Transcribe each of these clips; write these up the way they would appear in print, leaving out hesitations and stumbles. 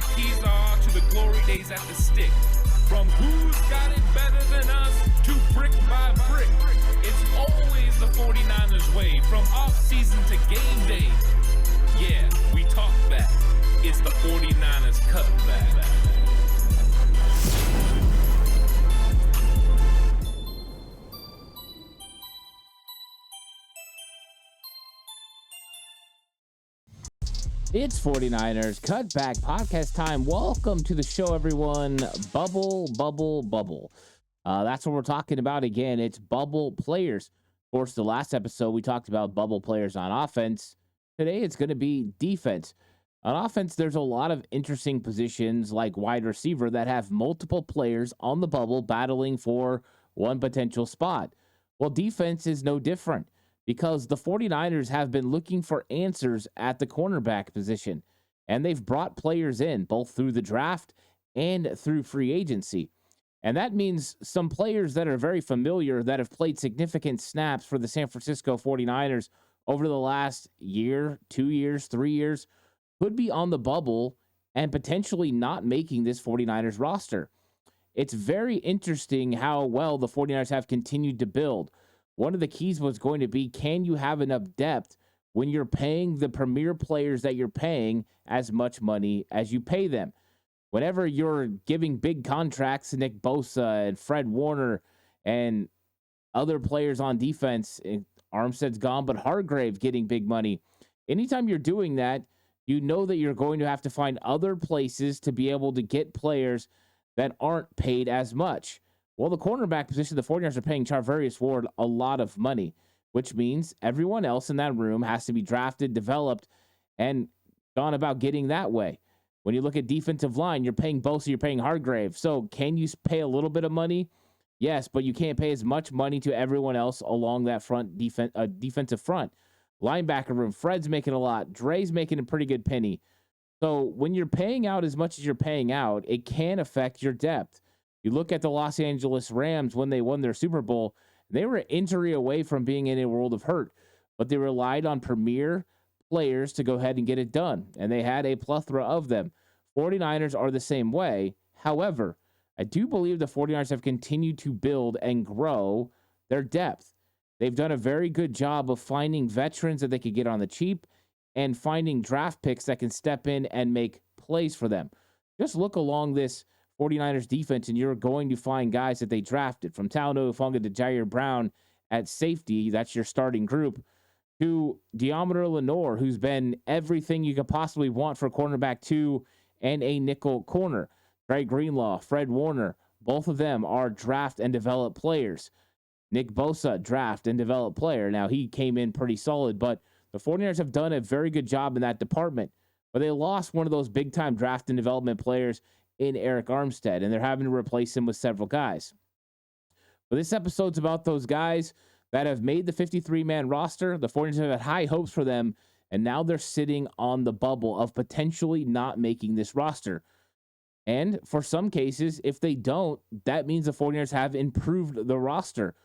the keys are to the glory days at the stick. From who's got it better than us to brick by brick. It's always the 49ers way, from off-season to game day. Yeah, we talk back. It's the 49ers Cutback. It's 49ers Cutback podcast time. Welcome to the show, everyone. Bubble. That's what we're talking about again. It's bubble players. Of course, the last episode we talked about bubble players on offense. Today it's going to be defense. On offense, there's a lot of interesting positions like wide receiver that have multiple players on the bubble battling for one potential spot. Well, defense is no different, because the 49ers have been looking for answers at the cornerback position, and they've brought players in both through the draft and through free agency. And that means some players that are very familiar, that have played significant snaps for the San Francisco 49ers over the last year, 2 years, 3 years, could be on the bubble and potentially not making this 49ers roster. It's very interesting how well the 49ers have continued to build. One of the keys was going to be, can you have enough depth when you're paying the premier players that you're paying as much money as you pay them? Whenever you're giving big contracts to Nick Bosa and Fred Warner and other players on defense, Armstead's gone, but Hargrave getting big money. Anytime you're doing that, you know that you're going to have to find other places to be able to get players that aren't paid as much. Well, the cornerback position, the 49ers are paying Charvarius Ward a lot of money, which means everyone else in that room has to be drafted, developed, and gone about getting that way. When you look at defensive line, you're paying Bosa, you're paying Hargrave. So can you pay a little bit of money? Yes, but you can't pay as much money to everyone else along that front defensive front. Linebacker room, Fred's making a lot. Dre's making a pretty good penny. So when you're paying out as much as you're paying out, it can affect your depth. You look at the Los Angeles Rams when they won their Super Bowl, they were an injury away from being in a world of hurt, but they relied on premier players to go ahead and get it done, and they had a plethora of them. 49ers are the same way. However, I do believe the 49ers have continued to build and grow their depth. They've done a very good job of finding veterans that they could get on the cheap and finding draft picks that can step in and make plays for them. Just look along this 49ers defense, and you're going to find guys that they drafted, from Talanoa Hufanga to Jair Brown at safety. That's your starting group. To Deommodore Lenoir, who's been everything you could possibly want for cornerback 2 and a nickel corner. Dre Greenlaw, Fred Warner, both of them are draft and develop players. Nick Bosa, draft and develop player. Now, he came in pretty solid, but the 49ers have done a very good job in that department. But they lost one of those big-time draft and development players in Eric Armstead, and they're having to replace him with several guys. But this episode's about those guys that have made the 53-man roster. The 49ers have had high hopes for them, and now they're sitting on the bubble of potentially not making this roster. And for some cases, if they don't, that means the 49ers have improved the roster.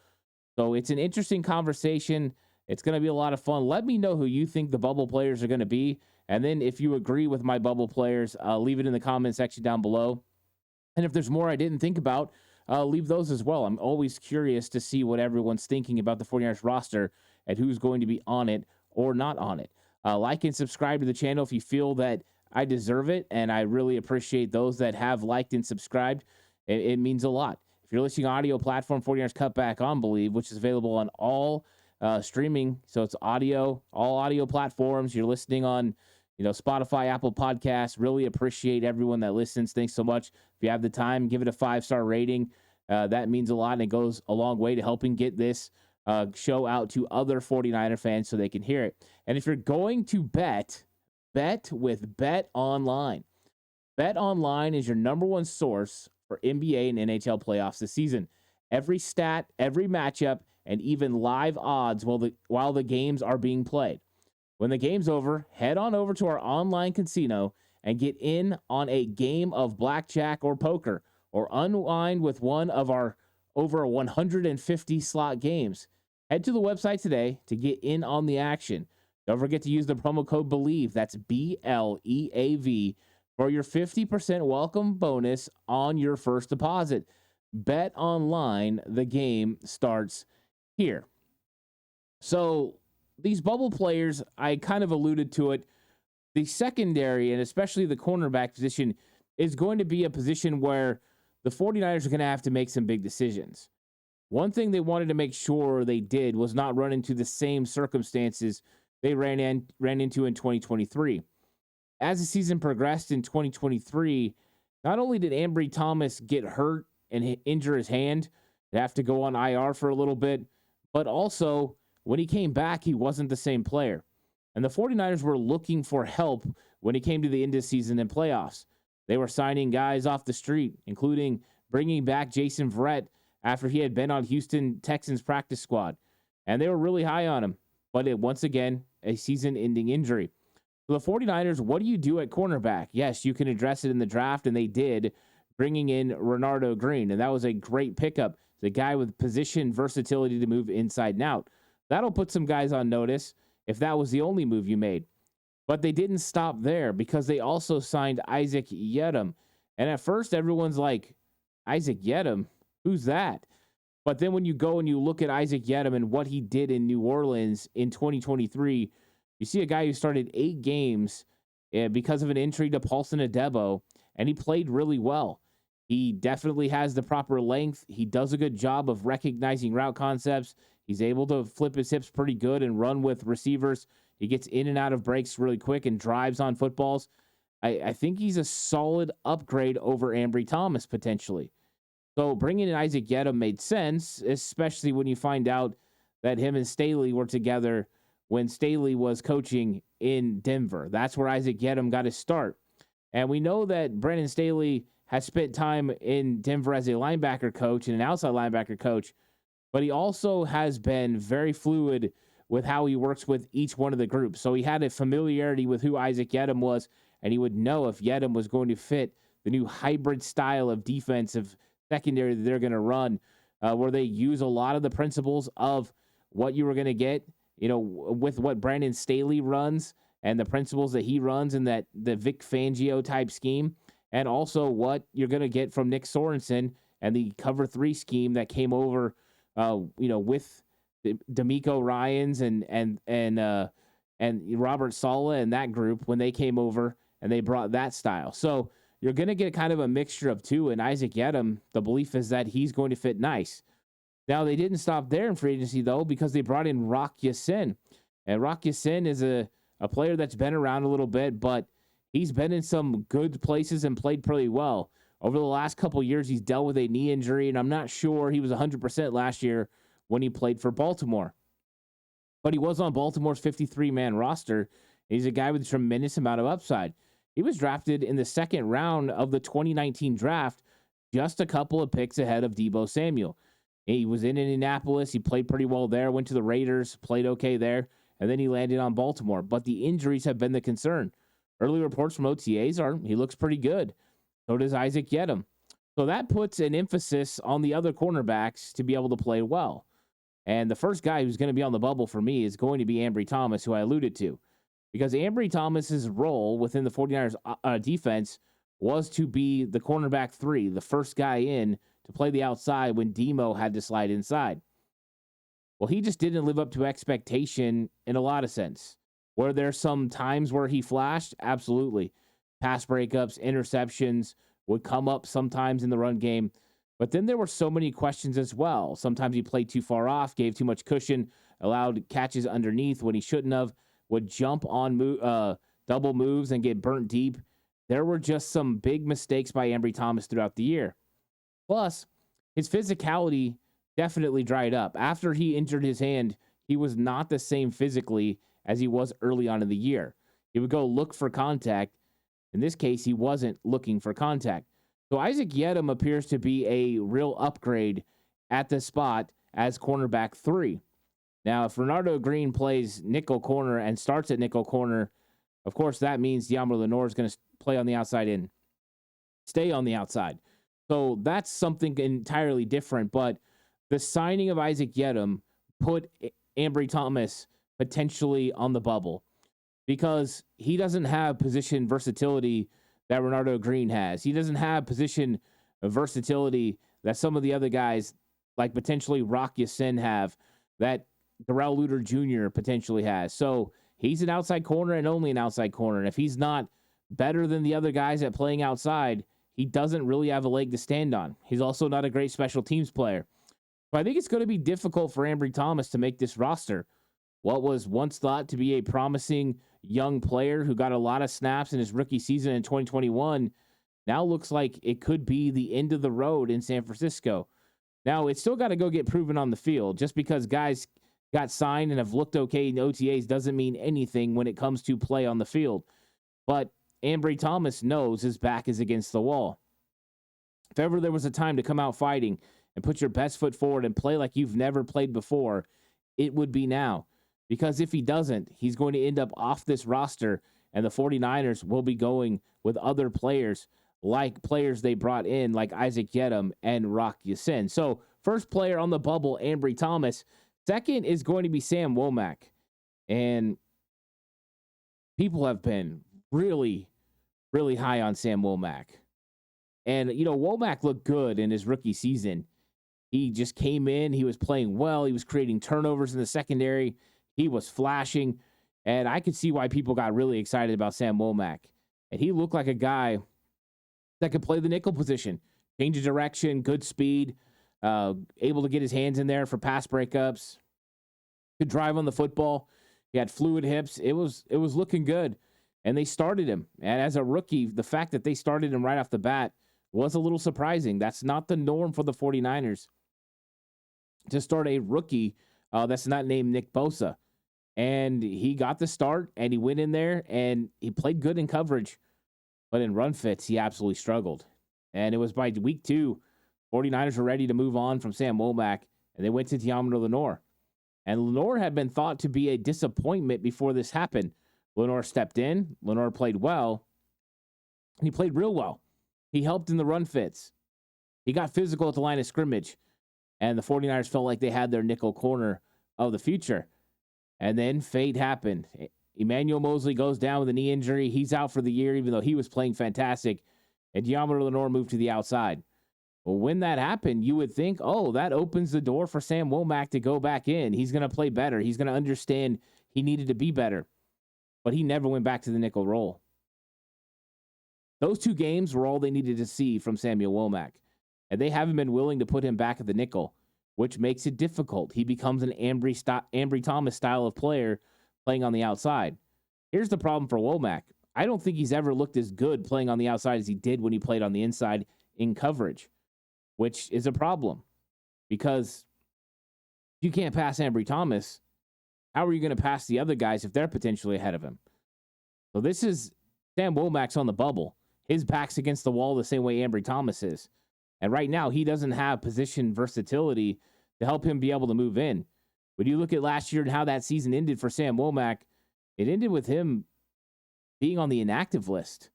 So it's an interesting conversation. It's going to be a lot of fun. Let me know who you think the bubble players are going to be. And then if you agree with my bubble players, leave it in the comment section down below. And if there's more I didn't think about, leave those as well. I'm always curious to see what everyone's thinking about the 49ers roster and who's going to be on it or not on it. Like and subscribe to the channel if you feel that I deserve it. And I really appreciate those that have liked and subscribed. It means a lot. If you're listening audio platform, 49ers Cutback on Believe, which is available on all streaming. So it's audio, all audio platforms. You're listening on, Spotify, Apple Podcasts. Really appreciate everyone that listens. Thanks so much. If you have the time, give it a 5-star rating. That means a lot, and it goes a long way to helping get this show out to other 49er fans so they can hear it. And if you're going to bet with Bet Online. Bet Online is your number one source for NBA and NHL playoffs this season. Every stat, every matchup, and even live odds while the games are being played. When the game's over, head on over to our online casino and get in on a game of blackjack or poker, or unwind with one of our over 150 slot games. Head to the website today to get in on the action. Don't forget to use the promo code BELIEVE. That's BLEAV for your 50% welcome bonus on your first deposit. Bet online, the game starts here. So these bubble players, I kind of alluded to it. The secondary, and especially the cornerback position, is going to be a position where the 49ers are going to have to make some big decisions. One thing they wanted to make sure they did was not run into the same circumstances they ran into in 2023. As the season progressed in 2023, not only did Ambry Thomas get hurt and injure his hand, have to go on IR for a little bit, but also when he came back, he wasn't the same player. And the 49ers were looking for help when it came to the end of the season and playoffs. They were signing guys off the street, including bringing back Jason Verrett after he had been on Houston Texans practice squad. And they were really high on him. But once again, a season-ending injury. So the 49ers, what do you do at cornerback? Yes, you can address it in the draft, and they did, bringing in Renardo Green. And that was a great pickup. The guy with position versatility to move inside and out. That'll put some guys on notice if that was the only move you made. But they didn't stop there because they also signed Isaac Yiadom. And at first, everyone's like, Isaac Yiadom? Who's that? But then when you go and you look at Isaac Yiadom and what he did in New Orleans in 2023, you see a guy who started 8 games because of an injury to Paulson Adebo, and he played really well. He definitely has the proper length. He does a good job of recognizing route concepts. He's able to flip his hips pretty good and run with receivers. He gets in and out of breaks really quick and drives on footballs. I think he's a solid upgrade over Ambry Thomas potentially. So bringing in Isaac Yiadom made sense, especially when you find out that him and Staley were together when Staley was coaching in Denver. That's where Isaac Yiadom got his start. And we know that Brandon Staley has spent time in Denver as a linebacker coach and an outside linebacker coach, but he also has been very fluid with how he works with each one of the groups. So he had a familiarity with who Isaac Yiadom was, and he would know if Yiadom was going to fit the new hybrid style of defensive secondary that they're going to run, where they use a lot of the principles of what you were going to get, with what Brandon Staley runs and the principles that he runs in that the Vic Fangio type scheme, and also what you're going to get from Nick Sorensen and the cover 3 scheme that came over, with D'Amico Ryans and Robert Saleh and that group when they came over and they brought that style. So you're going to get kind of a mixture of two, and Isaac Yiadom, the belief is that he's going to fit nice. Now, they didn't stop there in free agency, though, because they brought in Rock Ya-Sin. And Rock Ya-Sin is a player that's been around a little bit, but he's been in some good places and played pretty well. Over the last couple of years, he's dealt with a knee injury, and I'm not sure he was 100% last year when he played for Baltimore. But he was on Baltimore's 53-man roster. He's a guy with a tremendous amount of upside. He was drafted in the second round of the 2019 draft, just a couple of picks ahead of Deebo Samuel. He was in Indianapolis. He played pretty well there, went to the Raiders, played okay there, and then he landed on Baltimore. But the injuries have been the concern. Early reports from OTAs are he looks pretty good. So does Isaac Yiadom. So that puts an emphasis on the other cornerbacks to be able to play well. And the first guy who's going to be on the bubble for me is going to be Ambry Thomas, who I alluded to. Because Ambry Thomas's role within the 49ers defense was to be the cornerback 3, the first guy in to play the outside when Demo had to slide inside. Well, he just didn't live up to expectation in a lot of sense. Were there some times where he flashed? Absolutely. Pass breakups, interceptions would come up sometimes in the run game. But then there were so many questions as well. Sometimes he played too far off, gave too much cushion, allowed catches underneath when he shouldn't have, would jump on double moves and get burnt deep. There were just some big mistakes by Ambry Thomas throughout the year. Plus, his physicality definitely dried up. After he injured his hand, he was not the same physically as he was early on in the year. He would go look for contact. In this case, he wasn't looking for contact. So Isaac Yiadom appears to be a real upgrade at the spot as cornerback 3. Now, if Renardo Green plays nickel corner and starts at nickel corner, of course, that means Deommodore Lenoir is going to play on the outside and stay on the outside. So that's something entirely different. But the signing of Isaac Yiadom put Ambry Thomas potentially on the bubble because he doesn't have position versatility that Renardo Green has. He doesn't have position versatility that some of the other guys, like potentially Rock Ya-Sin, have, that Darrell Luter Jr. potentially has. So he's an outside corner and only an outside corner. And if he's not better than the other guys at playing outside, he doesn't really have a leg to stand on. He's also not a great special teams player. But I think it's going to be difficult for Ambry Thomas to make this roster. What was once thought to be a promising young player who got a lot of snaps in his rookie season in 2021 now looks like it could be the end of the road in San Francisco. Now, it's still got to go get proven on the field. Just because guys got signed and have looked okay in OTAs doesn't mean anything when it comes to play on the field. But Ambry Thomas knows his back is against the wall. If ever there was a time to come out fighting and put your best foot forward and play like you've never played before, it would be now. Because if he doesn't, he's going to end up off this roster, and the 49ers will be going with other players, like players they brought in, like Isaac Yedem and Rock Ya-Sin. So, first player on the bubble, Ambry Thomas. Second is going to be Sam Womack. And people have been really, really high on Sam Womack. And, Womack looked good in his rookie season. He just came in. He was playing well. He was creating turnovers in the secondary. He was flashing, and I could see why people got really excited about Sam Womack. And he looked like a guy that could play the nickel position, change of direction, good speed, able to get his hands in there for pass breakups, could drive on the football. He had fluid hips. It was looking good, and they started him. And as a rookie, the fact that they started him right off the bat was a little surprising. That's not the norm for the 49ers to start a rookie that's not named Nick Bosa. And he got the start, and he went in there, and he played good in coverage. But in run fits, he absolutely struggled. And it was by week 2, 49ers were ready to move on from Sam Womack, and they went to Deommodore Lenoir. And Lenoir had been thought to be a disappointment before this happened. Lenoir stepped in. Lenoir played well. And he played real well. He helped in the run fits. He got physical at the line of scrimmage. And the 49ers felt like they had their nickel corner of the future. And then fate happened. Emmanuel Mosley goes down with a knee injury. He's out for the year, even though he was playing fantastic. And Deommodore Lenoir moved to the outside. Well, when that happened, you would think, oh, that opens the door for Sam Womack to go back in. He's going to play better. He's going to understand he needed to be better. But he never went back to the nickel role. Those 2 games were all they needed to see from Samuel Womack. And they haven't been willing to put him back at the nickel, which makes it difficult. He becomes an Ambry Thomas style of player playing on the outside. Here's the problem for Womack. I don't think he's ever looked as good playing on the outside as he did when he played on the inside in coverage, which is a problem. Because if you can't pass Ambry Thomas, how are you going to pass the other guys if they're potentially ahead of him? So this is Sam Womack's on the bubble. His back's against the wall the same way Ambry Thomas is. And right now, he doesn't have position versatility to help him be able to move in. When you look at last year and how that season ended for Sam Womack, it ended with him being on the inactive list.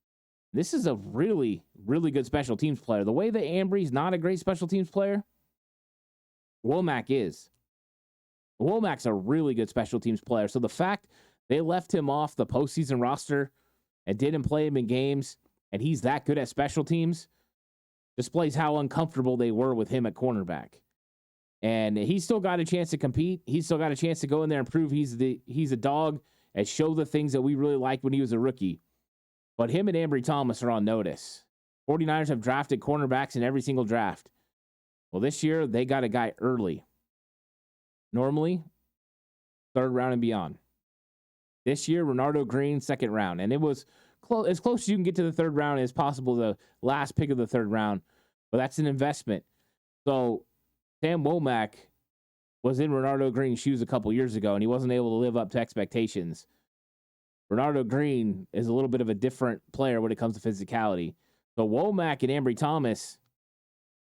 This is a really, really good special teams player. The way that Ambry's not a great special teams player, Womack is. Womack's a really good special teams player. So the fact they left him off the postseason roster and didn't play him in games, and he's that good at special teams, displays how uncomfortable they were with him at cornerback. And he's still got a chance to compete. He's still got a chance to go in there and prove he's a dog and show the things that we really liked when he was a rookie. But him and Ambry Thomas are on notice. 49ers have drafted cornerbacks in every single draft. Well, this year, they got a guy early. Normally, 3rd round and beyond. This year, Renardo Green, 2nd round. And it was as close as you can get to the 3rd round as possible, the last pick of the 3rd round. But that's an investment. So Sam Womack was in Renardo Green's shoes a couple years ago, and he wasn't able to live up to expectations. Renardo Green is a little bit of a different player when it comes to physicality. So Womack and Ambry Thomas,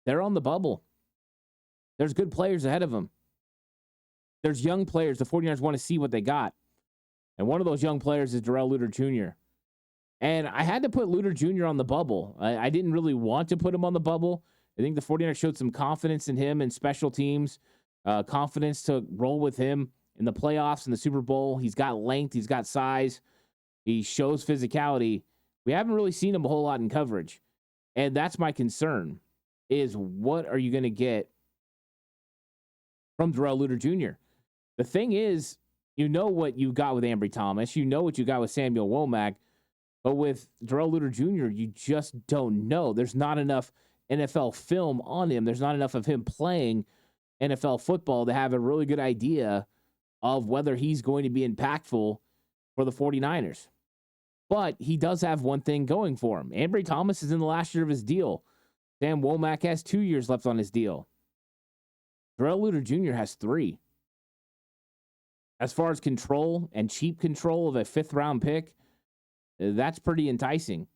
they're on the bubble. There's good players ahead of them. There's young players. The 49ers want to see what they got. And one of those young players is Darrell Luter Jr. And I had to put Luter Jr. on the bubble. I didn't really want to put him on the bubble. I think the 49ers showed some confidence in him in special teams, confidence to roll with him in the playoffs and the Super Bowl. He's got length. He's got size. He shows physicality. We haven't really seen him a whole lot in coverage. And that's my concern, is what are you going to get from Darrell Luter Jr.? The thing is, you know what you got with Ambry Thomas. You know what you got with Samuel Womack. But with Darrell Luter Jr., you just don't know. There's not enough NFL film on him. There's not enough of him playing NFL football to have a really good idea of whether he's going to be impactful for the 49ers. But he does have one thing going for him. Ambry Thomas is in the last year of his deal. Sam Womack has 2 years left on his deal. Darrell Luter Jr. has 3. As far as control and cheap control of a 5th-round pick, that's pretty enticing.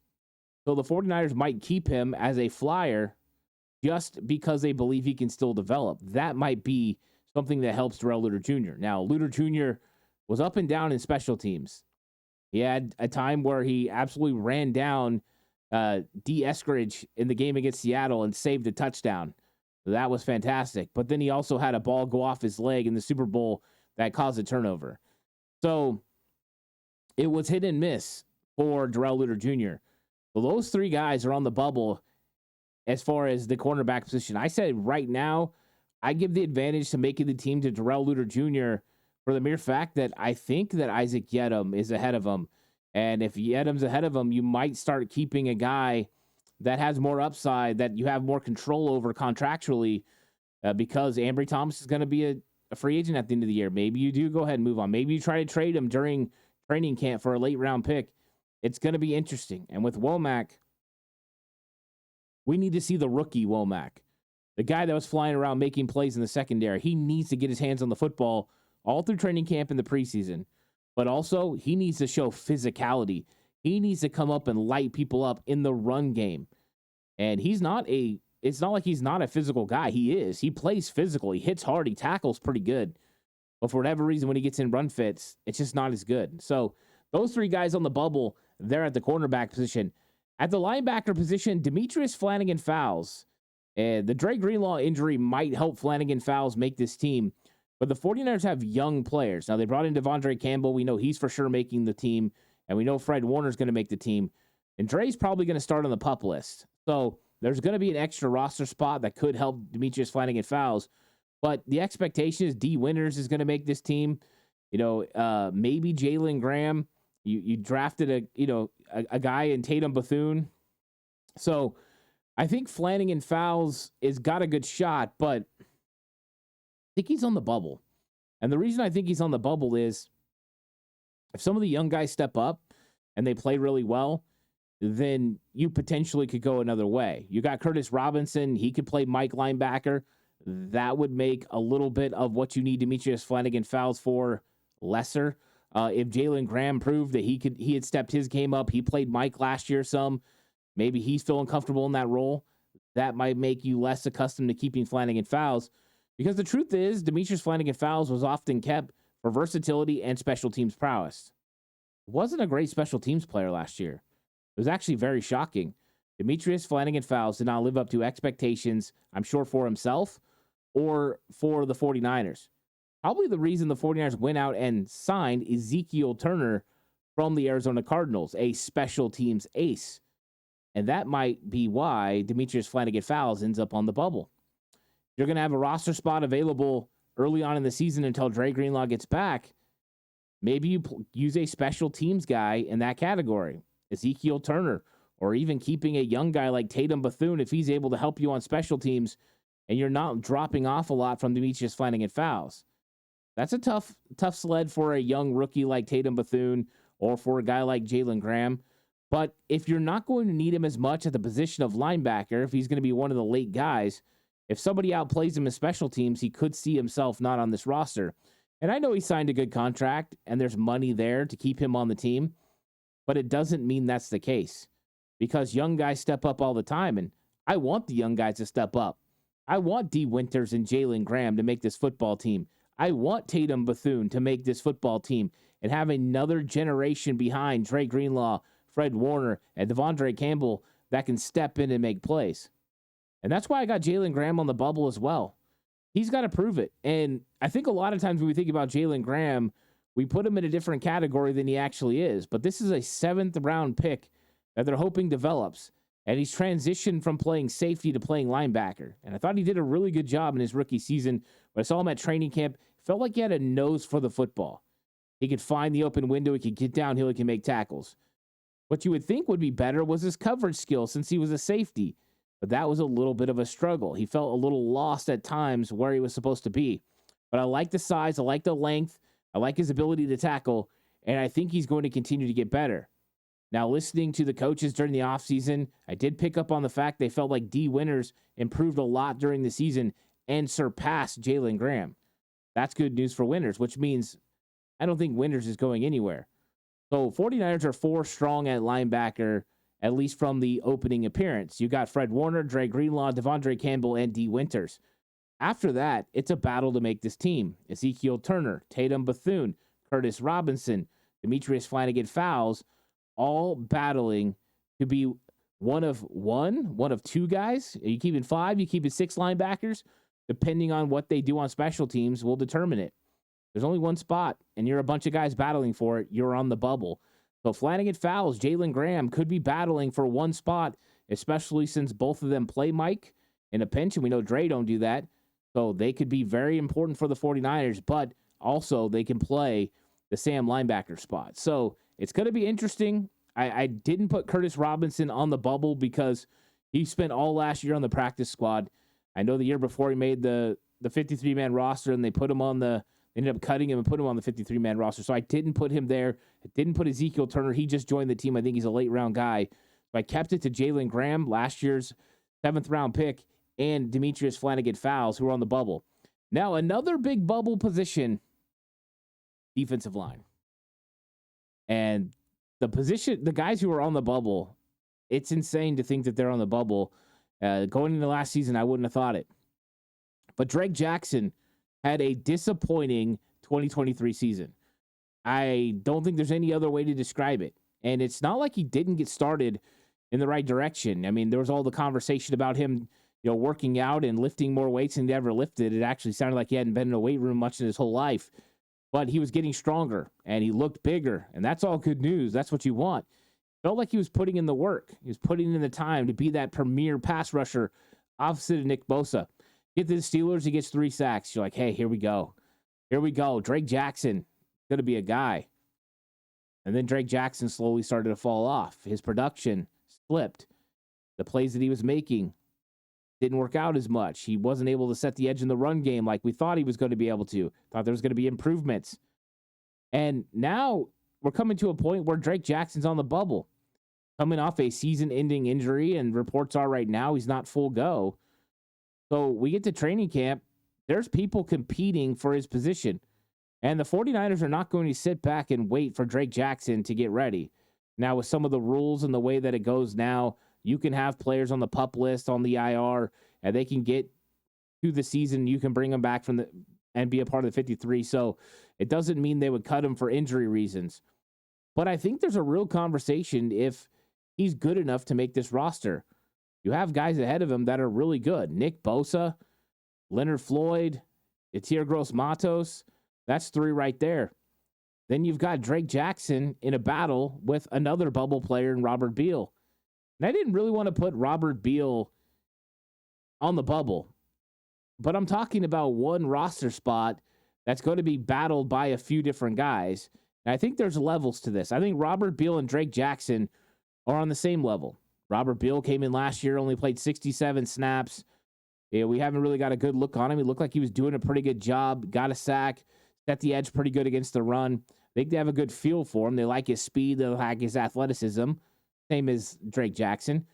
So the 49ers might keep him as a flyer just because they believe he can still develop. That might be something that helps Darrell Luter Jr. Now, Luter Jr. was up and down in special teams. He had a time where he absolutely ran down D. Eskridge in the game against Seattle and saved a touchdown. That was fantastic. But then he also had a ball go off his leg in the Super Bowl that caused a turnover. So it was hit and miss for Darrell Luter Jr. Well, those 3 guys are on the bubble as far as the cornerback position. I said right now, I give the advantage to making the team to Darrell Luter Jr. for the mere fact that I think that Isaac Yiadom is ahead of him. And if Yiadom's ahead of him, you might start keeping a guy that has more upside, that you have more control over contractually, because Ambry Thomas is going to be a free agent at the end of the year. Maybe you do go ahead and move on. Maybe you try to trade him during training camp for a late round pick. It's going to be interesting. And with Womack, we need to see the rookie Womack, the guy that was flying around making plays in the secondary. He needs to get his hands on the football all through training camp in the preseason. But also, he needs to show physicality. He needs to come up and light people up in the run game. And it's not like he's not a physical guy. He is. He plays physical. He hits hard. He tackles pretty good. But for whatever reason, when he gets in run fits, it's just not as good. So those 3 guys on the bubble, they're at the cornerback position. At the linebacker position, Demetrius Flannigan-Fowles. The Dre Greenlaw injury might help Flannigan-Fowles make this team. But the 49ers have young players. Now, they brought in Devondre Campbell. We know he's for sure making the team. And we know Fred Warner's going to make the team. And Dre's probably going to start on the PUP list. So there's going to be an extra roster spot that could help Demetrius Flannigan-Fowles. But the expectation is D. Winters is going to make this team. Maybe Jalen Graham. You drafted a guy in Tatum Bethune. So I think Flannigan-Fowles has got a good shot, but I think he's on the bubble. And the reason I think he's on the bubble is if some of the young guys step up and they play really well, then you potentially could go another way. You got Curtis Robinson. He could play Mike linebacker. That would make a little bit of what you need Demetrius Flannigan-Fowles for lesser. If Jalen Graham proved that he had stepped his game up, he played Mike last year some, maybe he's feeling comfortable in that role. That might make you less accustomed to keeping Flannigan-Fowles. Because the truth is, Demetrius Flannigan-Fowles was often kept for versatility and special teams prowess. Wasn't a great special teams player last year. It was actually very shocking. Demetrius Flannigan-Fowles did not live up to expectations, I'm sure, for himself or for the 49ers. Probably the reason the 49ers went out and signed Ezekiel Turner from the Arizona Cardinals, a special teams ace. And that might be why Demetrius Flannigan-Fowles ends up on the bubble. You're going to have a roster spot available early on in the season until Dre Greenlaw gets back. Maybe you use a special teams guy in that category, Ezekiel Turner, or even keeping a young guy like Tatum Bethune if he's able to help you on special teams and you're not dropping off a lot from Demetrius Flannigan-Fowles. That's a tough sled for a young rookie like Tatum Bethune or for a guy like Jalen Graham. But if you're not going to need him as much at the position of linebacker, if he's going to be one of the late guys, if somebody outplays him in special teams, he could see himself not on this roster. And I know he signed a good contract and there's money there to keep him on the team, but it doesn't mean that's the case because young guys step up all the time. And I want the young guys to step up. I want D. Winters and Jalen Graham to make this football team. I want Tatum Bethune to make this football team and have another generation behind Dre Greenlaw, Fred Warner, and Devondre Campbell that can step in and make plays. And that's why I got Jalen Graham on the bubble as well. He's got to prove it. And I think a lot of times when we think about Jalen Graham, we put him in a different category than he actually is. But this is a 7th round pick that they're hoping develops. And he's transitioned from playing safety to playing linebacker. And I thought he did a really good job in his rookie season. When I saw him at training camp, felt like he had a nose for the football. He could find the open window. He could get downhill. He can make tackles. What you would think would be better was his coverage skill since he was a safety. But that was a little bit of a struggle. He felt a little lost at times where he was supposed to be. But I like the size. I like the length. I like his ability to tackle. And I think he's going to continue to get better. Now, listening to the coaches during the offseason, I did pick up on the fact they felt like D. Winters improved a lot during the season and surpassed Jalen Graham. That's good news for Winters, which means I don't think Winters is going anywhere. So 49ers are 4 strong at linebacker, at least from the opening appearance. You got Fred Warner, Dre Greenlaw, Devondre Campbell, and D. Winters. After that, it's a battle to make this team. Ezekiel Turner, Tatum Bethune, Curtis Robinson, Demetrius Flanagan-Fowles, all battling to be one of 2 guys. Are you keeping 5? You keeping 6 linebackers? Depending on what they do on special teams will determine it. There's only one spot, and you're a bunch of guys battling for it. You're on the bubble. So Flanagan-Fowles, Jalen Graham could be battling for one spot, especially since both of them play Mike in a pinch, and we know Dre don't do that. So they could be very important for the 49ers, but also they can play the Sam linebacker spot. So it's going to be interesting. I didn't put Curtis Robinson on the bubble because he spent all last year on the practice squad. I know the year before he made the 53-man roster, and they ended up cutting him and put him on the 53-man roster. So I didn't put him there. I didn't put Ezekiel Turner. He just joined the team. I think he's a late-round guy. So I kept it to Jalen Graham, last year's 7th-round pick, and Demetrius Flanagan-Fowles, who are on the bubble. Now, another big bubble position, defensive line. And the guys who are on the bubble, it's insane to think that they're on the bubble. Going into last season, I wouldn't have thought it. But Drake Jackson had a disappointing 2023 season. I don't think there's any other way to describe it. And it's not like he didn't get started in the right direction. I mean, there was all the conversation about him, working out and lifting more weights than he ever lifted. It actually sounded like he hadn't been in a weight room much in his whole life. But he was getting stronger, and he looked bigger, and that's all good news. That's what you want. Felt like he was putting in the work. He was putting in the time to be that premier pass rusher opposite of Nick Bosa. Get to the Steelers, he gets 3 sacks. You're like, hey, here we go. Here we go. Drake Jackson, going to be a guy. And then Drake Jackson slowly started to fall off. His production slipped. The plays that he was making didn't work out as much. He wasn't able to set the edge in the run game like we thought he was going to be able to. Thought there was going to be improvements. And now we're coming to a point where Drake Jackson's on the bubble. Coming off a season-ending injury, and reports are right now he's not full go. So we get to training camp. There's people competing for his position. And the 49ers are not going to sit back and wait for Drake Jackson to get ready. Now, with some of the rules and the way that it goes now, you can have players on the PUP list, on the IR, and they can get to the season. You can bring them back and be a part of the 53. So it doesn't mean they would cut him for injury reasons. But I think there's a real conversation if he's good enough to make this roster. You have guys ahead of him that are really good. Nick Bosa, Leonard Floyd, Etier Gross-Matos. That's 3 right there. Then you've got Drake Jackson in a battle with another bubble player in Robert Beal. And I didn't really want to put Robert Beal on the bubble. But I'm talking about one roster spot that's going to be battled by a few different guys. And I think there's levels to this. I think Robert Beal and Drake Jackson are on the same level. Robert Beal came in last year, only played 67 snaps. Yeah, we haven't really got a good look on him. He looked like he was doing a pretty good job, got a sack, set the edge pretty good against the run. I think they have a good feel for him. They like his speed. They like his athleticism. Same as Drake Jackson.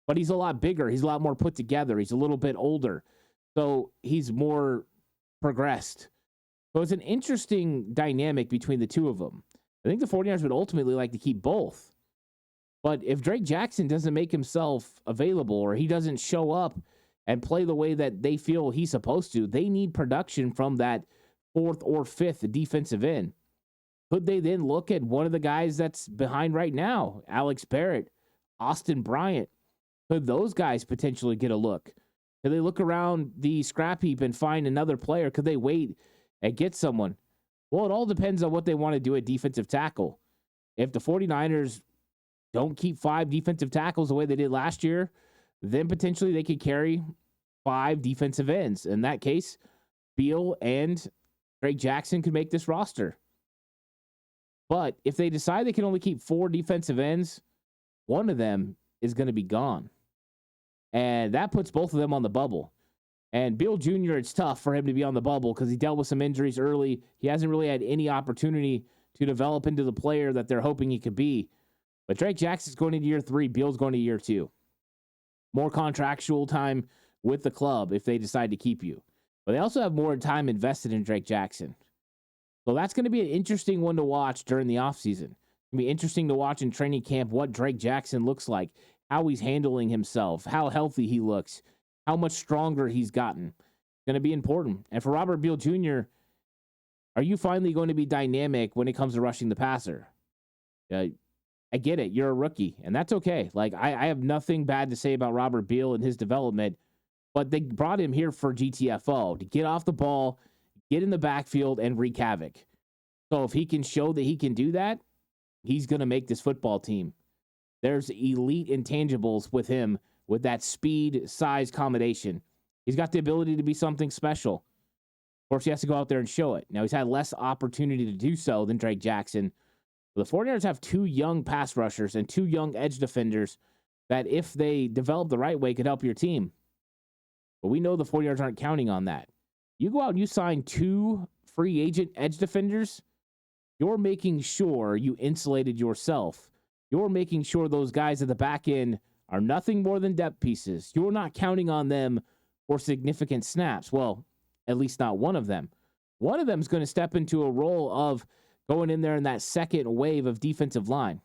But he's a lot bigger. He's a lot more put together. He's a little bit older. So he's more progressed. So it's an interesting dynamic between the two of them. I think the 49ers would ultimately like to keep both. But if Drake Jackson doesn't make himself available or he doesn't show up and play the way that they feel he's supposed to, they need production from that 4th or 5th defensive end. Could they then look at one of the guys that's behind right now, Alex Barrett, Austin Bryant? Could those guys potentially get a look? Could they look around the scrap heap and find another player? Could they wait and get someone? Well, it all depends on what they want to do at defensive tackle. If the 49ers don't keep 5 defensive tackles the way they did last year, then potentially they could carry 5 defensive ends. In that case, Beal and Drake Jackson could make this roster. But if they decide they can only keep 4 defensive ends, one of them is going to be gone. And that puts both of them on the bubble. And Beal Jr., it's tough for him to be on the bubble because he dealt with some injuries early. He hasn't really had any opportunity to develop into the player that they're hoping he could be. But Drake Jackson's going into year 3. Beal's going to year 2. More contractual time with the club if they decide to keep you. But they also have more time invested in Drake Jackson. So that's going to be an interesting one to watch during the offseason. It's going to be interesting to watch in training camp what Drake Jackson looks like, how he's handling himself, how healthy he looks, how much stronger he's gotten. It's going to be important. And for Robert Beal Jr., are you finally going to be dynamic when it comes to rushing the passer? I get it. You're a rookie, and that's okay. Like, I have nothing bad to say about Robert Beal and his development, but they brought him here for GTFO, to get off the ball, get in the backfield, and wreak havoc. So if he can show that he can do that, he's going to make this football team. There's elite intangibles with him, with that speed, size combination. He's got the ability to be something special. Of course, he has to go out there and show it. Now, he's had less opportunity to do so than Drake Jackson. The 49ers have 2 young pass rushers and 2 young edge defenders that, if they develop the right way, could help your team. But we know the 49ers aren't counting on that. You go out and you sign 2 free agent edge defenders, you're making sure you insulated yourself. You're making sure those guys at the back end are nothing more than depth pieces. You're not counting on them for significant snaps. Well, at least not one of them. One of them is going to step into a role of going in there in that second wave of defensive line.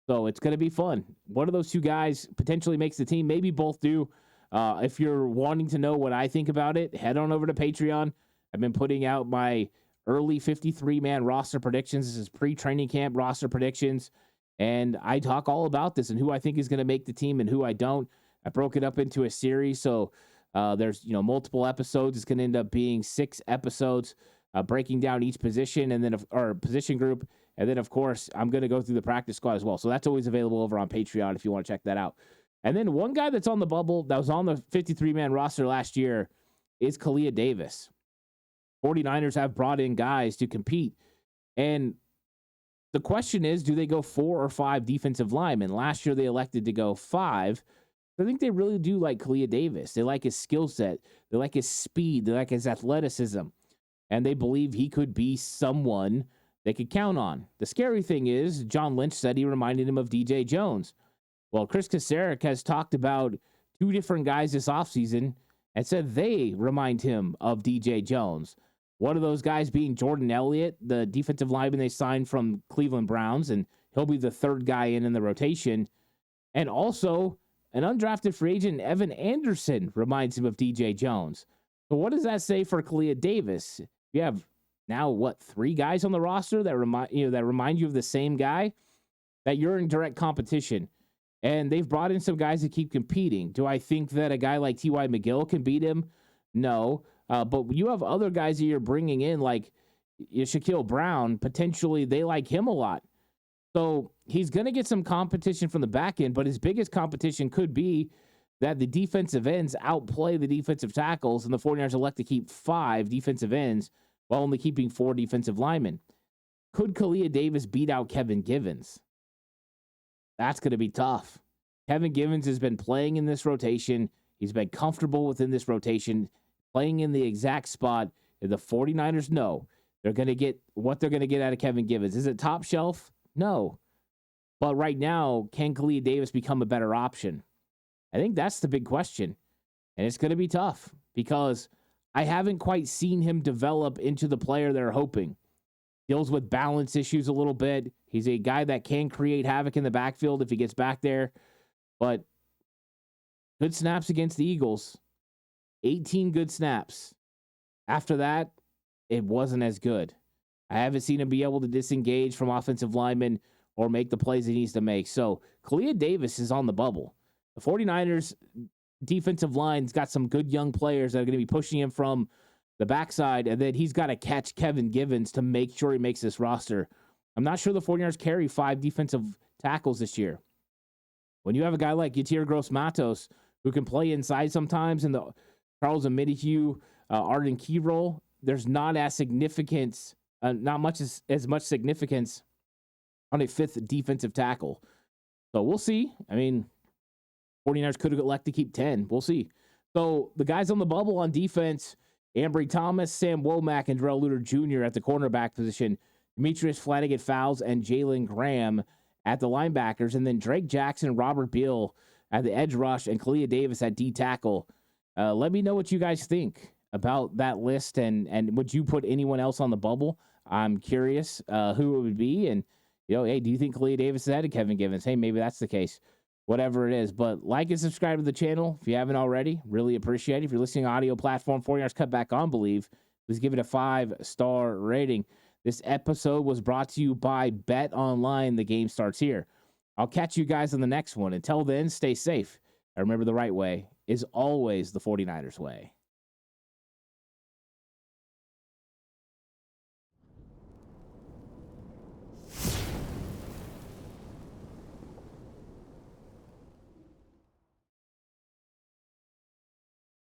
So it's going to be fun. One of those 2 guys potentially makes the team. Maybe both do. If you're wanting to know what I think about it, head on over to Patreon. I've been putting out my early 53-man roster predictions. This is pre-training camp roster predictions. And I talk all about this and who I think is going to make the team and who I don't. I broke it up into a series. So there's multiple episodes. It's going to end up being 6 episodes. Breaking down each position and then or position group. And then, of course, I'm going to go through the practice squad as well. So that's always available over on Patreon if you want to check that out. And then one guy that's on the bubble that was on the 53-man roster last year is Kalia Davis. 49ers have brought in guys to compete. And the question is, do they go 4 or 5 defensive linemen? Last year, they elected to go 5. I think they really do like Kalia Davis. They like his skill set. They like his speed. They like his athleticism. And they believe he could be someone they could count on. The scary thing is, John Lynch said he reminded him of DJ Jones. Well, Chris Kasarik has talked about 2 different guys this offseason and said they remind him of DJ Jones. One of those guys being Jordan Elliott, the defensive lineman they signed from Cleveland Browns, and he'll be the 3rd guy in the rotation. And also, an undrafted free agent, Evan Anderson, reminds him of DJ Jones. So what does that say for Kalia Davis? You have now 3 guys on the roster that remind you of the same guy, that you're in direct competition. And they've brought in some guys to keep competing. Do I think that a guy like T.Y. McGill can beat him? No. But you have other guys that you're bringing in, like Shaquille Brown. Potentially, they like him a lot. So he's going to get some competition from the back end, but his biggest competition could be that the defensive ends outplay the defensive tackles, and the 49ers elect to keep 5 defensive ends while only keeping 4 defensive linemen. Could Kalia Davis beat out Kevin Givens? That's going to be tough. Kevin Givens has been playing in this rotation. He's been comfortable within this rotation, playing in the exact spot. And the 49ers know they're going to get what they're going to get out of Kevin Givens. Is it top shelf? No. But right now, can Kalia Davis become a better option? I think that's the big question. And it's going to be tough because I haven't quite seen him develop into the player they're hoping. Deals with balance issues a little bit. He's a guy that can create havoc in the backfield if he gets back there. But good snaps against the Eagles. 18 good snaps. After that, it wasn't as good. I haven't seen him be able to disengage from offensive linemen or make the plays he needs to make. So Kalia Davis is on the bubble. The 49ers defensive line's got some good young players that are going to be pushing him from the backside, and then he's got to catch Kevin Givens to make sure he makes this roster. I'm not sure the 49ers carry 5 defensive tackles this year. When you have a guy like Yatir Gross-Matos who can play inside sometimes in the Charles Omidihue, Arden Key role, there's not as significance, not much as much significance on a fifth defensive tackle. So we'll see. I mean, 49ers could have elected to keep 10. We'll see. So the guys on the bubble on defense, Ambry Thomas, Sam Womack, and Darrell Luter Jr. at the cornerback position, Demetrius Flanagan Fowles, and Jalen Graham at the linebackers, and then Drake Jackson, Robert Beal at the edge rush, and Kalia Davis at D tackle. Let me know what you guys think about that list, and would you put anyone else on the bubble? I'm curious who it would be, and hey, do you think Kalia Davis is ahead of Kevin Givens? Hey, maybe that's the case. Whatever it is, but like and subscribe to the channel if you haven't already. Really appreciate it. If you're listening to audio platform, 49ers Cutback on Believe, please give it a 5-star rating. This episode was brought to you by Bet Online. The game starts here. I'll catch you guys on the next one. Until then, stay safe. And remember, the right way is always the 49ers way.